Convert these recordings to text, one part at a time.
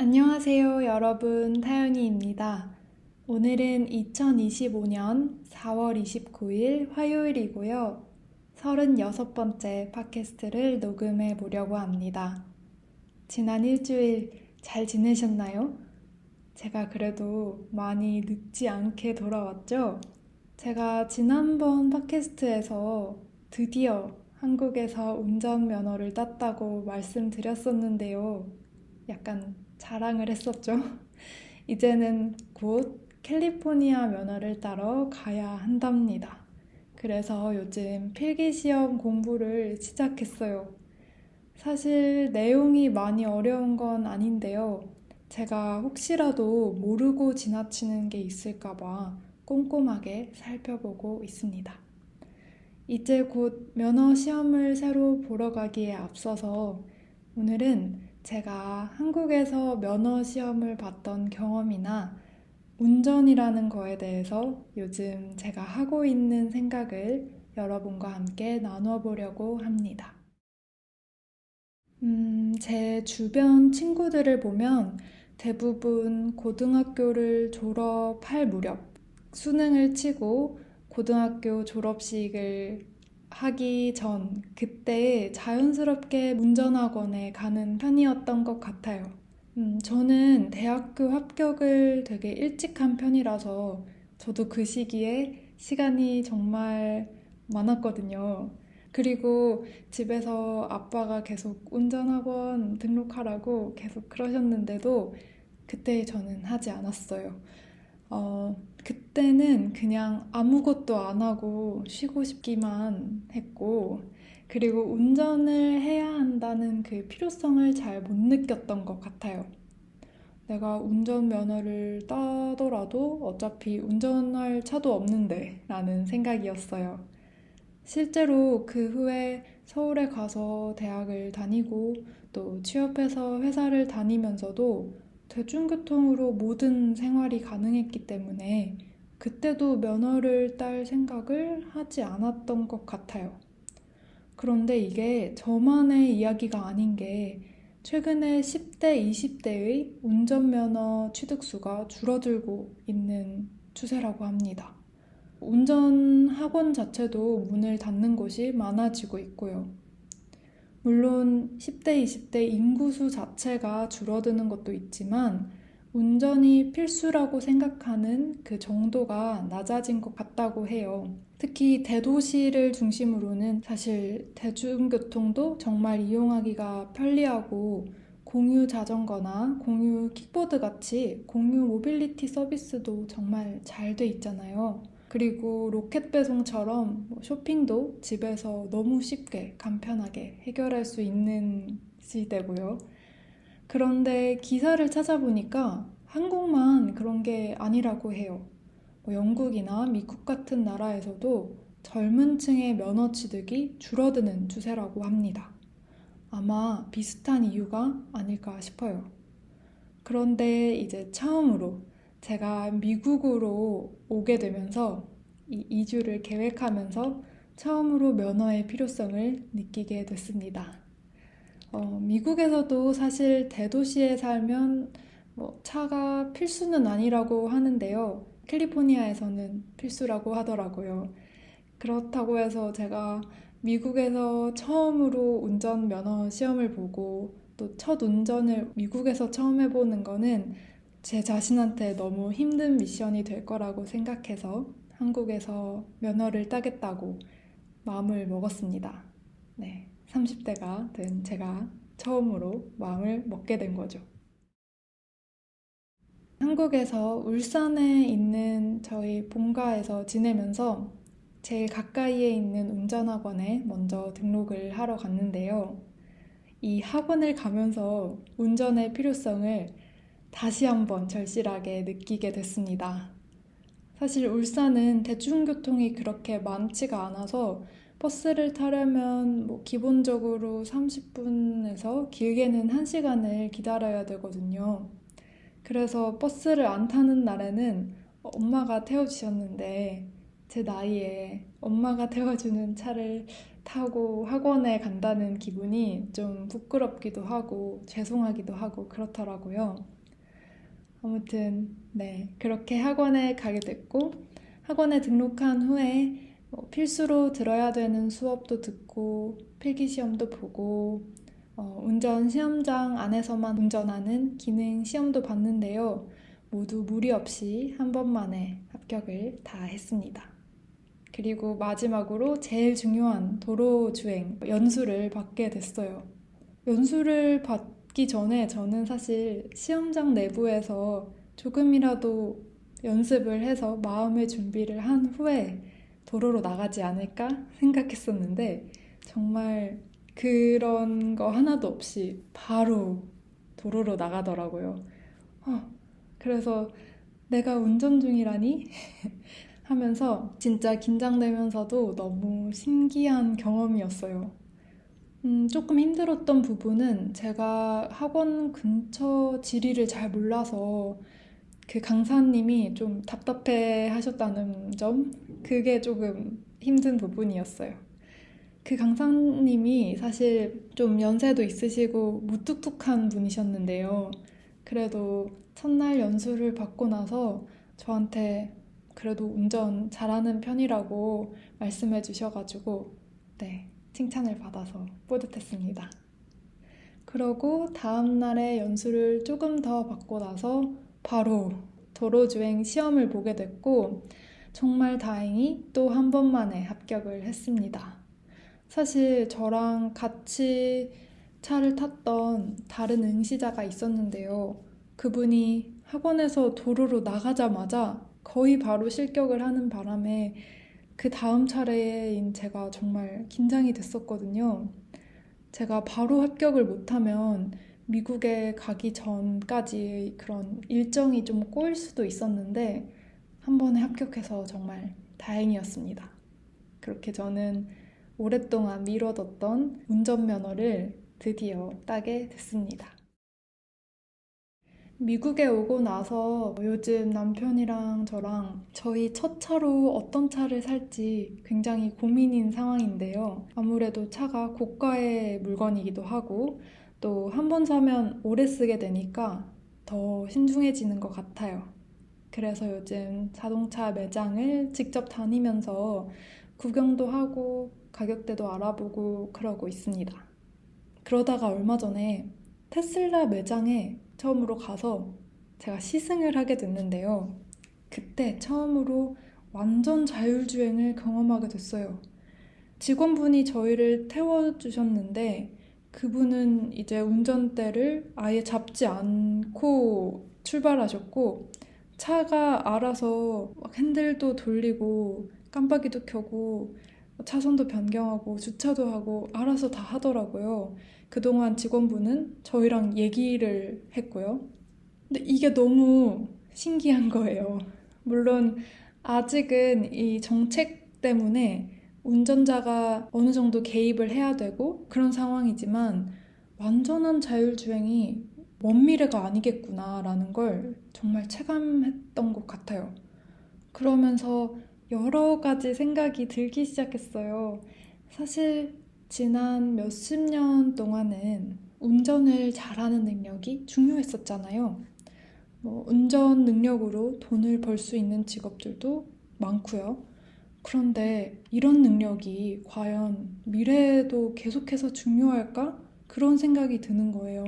안녕하세요, 여러분. 타연이입니다. 오늘은 2025년 4월 29일 화요일이고요. 36번째 팟캐스트를 녹음해 보려고 합니다. 지난 일주일 잘 지내셨나요? 제가 그래도 많이 늦지 않게 돌아왔죠? 제가 지난번 팟캐스트에서 드디어 한국에서 운전면허를 땄다고 말씀드렸었는데요. 약간 자랑을 했었죠. 이제는 곧 캘리포니아 면허를 따러 가야 한답니다. 그래서 요즘 필기시험 공부를 시작했어요. 사실 내용이 많이 어려운 건 아닌데요. 제가 혹시라도 모르고 지나치는 게 있을까봐 꼼꼼하게 살펴보고 있습니다. 이제 곧 면허 시험을 새로 보러 가기에 앞서서 오늘은 제가 한국에서 면허 시험을 봤던 경험이나 운전이라는 거에 대해서 요즘 제가 하고 있는 생각을 여러분과 함께 나눠 보려고 합니다. 제 주변 친구들을 보면 대부분 고등학교를 졸업할 무렵 수능을 치고 고등학교 졸업식을 하기 전 그때 자연스럽게 운전학원에 가는 편이었던 것 같아요. 저는 대학교 합격을 되게 일찍 한 편이라서 저도 그 시기에 시간이 정말 많았거든요. 그리고 집에서 아빠가 계속 운전학원 등록하라고 계속 그러셨는데도 그때 저는 하지 않았어요. 그때는 그냥 아무것도 안 하고 쉬고 싶기만 했고, 그리고 운전을 해야 한다는 그 필요성을 잘 못 느꼈던 것 같아요. 내가 운전면허를 따더라도 어차피 운전할 차도 없는데 라는 생각이었어요. 실제로 그 후에 서울에 가서 대학을 다니고 또 취업해서 회사를 다니면서도 대중교통으로 모든 생활이 가능했기 때문에 그때도 면허를 딸 생각을 하지 않았던 것 같아요. 그런데 이게 저만의 이야기가 아닌 게 최근에 10대, 20대의 운전면허 취득수가 줄어들고 있는 추세라고 합니다. 운전학원 자체도 문을 닫는 곳이 많아지고 있고요. 물론 10대, 20대 인구수 자체가 줄어드는 것도 있지만 운전이 필수라고 생각하는 그 정도가 낮아진 것 같다고 해요. 특히 대도시를 중심으로는 사실 대중교통도 정말 이용하기가 편리하고 공유 자전거나 공유 킥보드 같이 공유 모빌리티 서비스도 정말 잘 돼 있잖아요. 그리고 로켓 배송처럼 쇼핑도 집에서 너무 쉽게 간편하게 해결할 수 있는 시대고요. 그런데 기사를 찾아보니까 한국만 그런 게 아니라고 해요. 영국이나 미국 같은 나라에서도 젊은 층의 면허 취득이 줄어드는 추세라고 합니다. 아마 비슷한 이유가 아닐까 싶어요. 그런데 이제 처음으로 제가 미국으로 오게 되면서 이 이주를 계획하면서 처음으로 면허의 필요성을 느끼게 됐습니다. 미국에서도 사실 대도시에 살면 차가 필수는 아니라고 하는데요. 캘리포니아에서는 필수라고 하더라고요. 그렇다고 해서 제가 미국에서 처음으로 운전면허 시험을 보고 또 첫 운전을 미국에서 처음 해보는 거는 제 자신한테 너무 힘든 미션이 될 거라고 생각해서 한국에서 면허를 따겠다고 마음을 먹었습니다. 네, 30대가 된 제가 처음으로 마음을 먹게 된 거죠. 한국에서 울산에 있는 저희 본가에서 지내면서 제일 가까이에 있는 운전학원에 먼저 등록을 하러 갔는데요. 이 학원을 가면서 운전의 필요성을 다시 한번 절실하게 느끼게 됐습니다. 사실 울산은 대중교통이 그렇게 많지가 않아서 버스를 타려면 기본적으로 30분에서 길게는 1시간을 기다려야 되거든요. 그래서 버스를 안 타는 날에는 엄마가 태워주셨는데 제 나이에 엄마가 태워주는 차를 타고 학원에 간다는 기분이 좀 부끄럽기도 하고 죄송하기도 하고 그렇더라고요. 아무튼 네, 그렇게 학원에 가게 됐고 학원에 등록한 후에 필수로 들어야 되는 수업도 듣고 필기시험도 보고 운전 시험장 안에서만 운전하는 기능 시험도 봤는데요. 모두 무리 없이 한 번만에 합격을 다 했습니다. 그리고 마지막으로 제일 중요한 도로 주행 연수를 받게 됐어요. 연수를 받기 전에 저는 사실 시험장 내부에서 조금이라도 연습을 해서 마음의 준비를 한 후에 도로로 나가지 않을까 생각했었는데 정말 그런 거 하나도 없이 바로 도로로 나가더라고요. 그래서 내가 운전 중이라니? 하면서 진짜 긴장되면서도 너무 신기한 경험이었어요. 조금 힘들었던 부분은 제가 학원 근처 지리를 잘 몰라서 그 강사님이 좀 답답해 하셨다는 점? 그게 조금 힘든 부분이었어요. 그 강사님이 사실 좀 연세도 있으시고 무뚝뚝한 분이셨는데요. 그래도 첫날 연수를 받고 나서 저한테 그래도 운전 잘하는 편이라고 말씀해 주셔가지고 네, 칭찬을 받아서 뿌듯했습니다. 그러고 다음날에 연수를 조금 더 받고 나서 바로 도로주행 시험을 보게 됐고 정말 다행히 또 한 번만에 합격을 했습니다. 사실 저랑 같이 차를 탔던 다른 응시자가 있었는데요. 그분이 학원에서 도로로 나가자마자 거의 바로 실격을 하는 바람에 그 다음 차례인 제가 정말 긴장이 됐었거든요. 제가 바로 합격을 못하면 미국에 가기 전까지 그런 일정이 좀 꼬일 수도 있었는데 한 번에 합격해서 정말 다행이었습니다. 그렇게 저는 오랫동안 미뤄뒀던 운전면허를 드디어 따게 됐습니다. 미국에 오고 나서 요즘 남편이랑 저랑 저희 첫 차로 어떤 차를 살지 굉장히 고민인 상황인데요. 아무래도 차가 고가의 물건이기도 하고 또 한 번 사면 오래 쓰게 되니까 더 신중해지는 것 같아요. 그래서 요즘 자동차 매장을 직접 다니면서 구경도 하고 가격대도 알아보고 그러고 있습니다. 그러다가 얼마 전에 테슬라 매장에 처음으로 가서 제가 시승을 하게 됐는데요. 그때 처음으로 완전 자율주행을 경험하게 됐어요. 직원분이 저희를 태워주셨는데 그분은 이제 운전대를 아예 잡지 않고 출발하셨고 차가 알아서 막 핸들도 돌리고 깜빡이도 켜고 차선도 변경하고 주차도 하고 알아서 다 하더라고요. 그동안 직원분은 저희랑 얘기를 했고요. 근데 이게 너무 신기한 거예요. 물론 아직은 이 정책 때문에 운전자가 어느 정도 개입을 해야 되고 그런 상황이지만 완전한 자율주행이 먼 미래가 아니겠구나라는 걸 정말 체감했던 것 같아요. 그러면서 여러 가지 생각이 들기 시작했어요. 사실 지난 몇십 년 동안은 운전을 잘하는 능력이 중요했었잖아요. 운전 능력으로 돈을 벌 수 있는 직업들도 많고요. 그런데 이런 능력이 과연 미래에도 계속해서 중요할까? 그런 생각이 드는 거예요.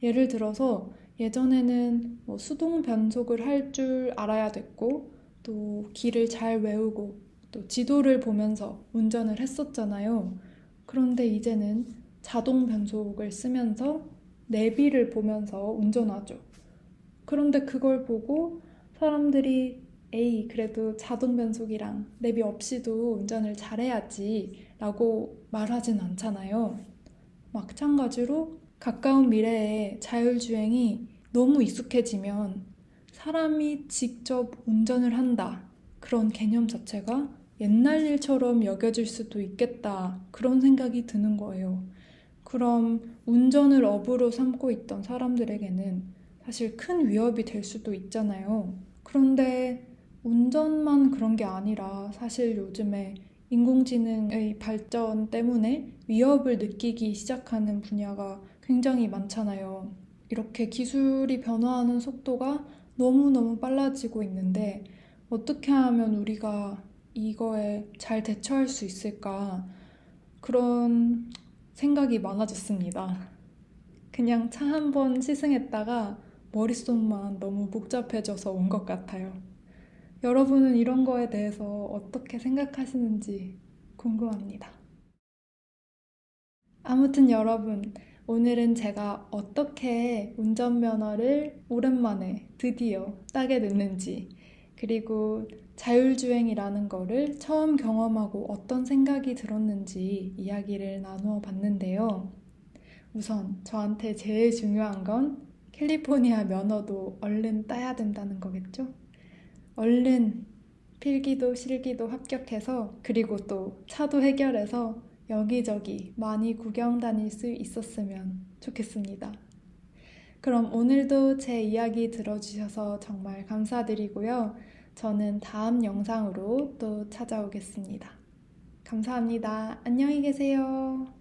예를 들어서 예전에는 수동 변속을 할 줄 알아야 됐고 또 길을 잘 외우고 또 지도를 보면서 운전을 했었잖아요. 그런데 이제는 자동 변속을 쓰면서 내비를 보면서 운전하죠. 그런데 그걸 보고 사람들이 에이, 그래도 자동 변속이랑 내비 없이도 운전을 잘해야지 라고 말하진 않잖아요. 마찬가지로 가까운 미래에 자율주행이 너무 익숙해지면 사람이 직접 운전을 한다. 그런 개념 자체가 옛날 일처럼 여겨질 수도 있겠다. 그런 생각이 드는 거예요. 그럼 운전을 업으로 삼고 있던 사람들에게는 사실 큰 위협이 될 수도 있잖아요. 그런데 운전만 그런 게 아니라 사실 요즘에 인공지능의 발전 때문에 위협을 느끼기 시작하는 분야가 굉장히 많잖아요. 이렇게 기술이 변화하는 속도가 너무너무 빨라지고 있는데 어떻게 하면 우리가 이거에 잘 대처할 수 있을까? 그런 생각이 많아졌습니다. 그냥 차 한 번 시승했다가 머릿속만 너무 복잡해져서 온 것 같아요. 여러분은 이런 거에 대해서 어떻게 생각하시는지 궁금합니다. 아무튼 여러분, 오늘은 제가 어떻게 운전면허를 오랜만에 드디어 따게 됐는지, 그리고 자율주행이라는 거를 처음 경험하고 어떤 생각이 들었는지 이야기를 나누어 봤는데요. 우선 저한테 제일 중요한 건 캘리포니아 면허도 얼른 따야 된다는 거겠죠? 얼른 필기도 실기도 합격해서 그리고 또 차도 해결해서 여기저기 많이 구경 다닐 수 있었으면 좋겠습니다. 그럼 오늘도 제 이야기 들어주셔서 정말 감사드리고요. 저는 다음 영상으로 또 찾아오겠습니다. 감사합니다. 안녕히 계세요.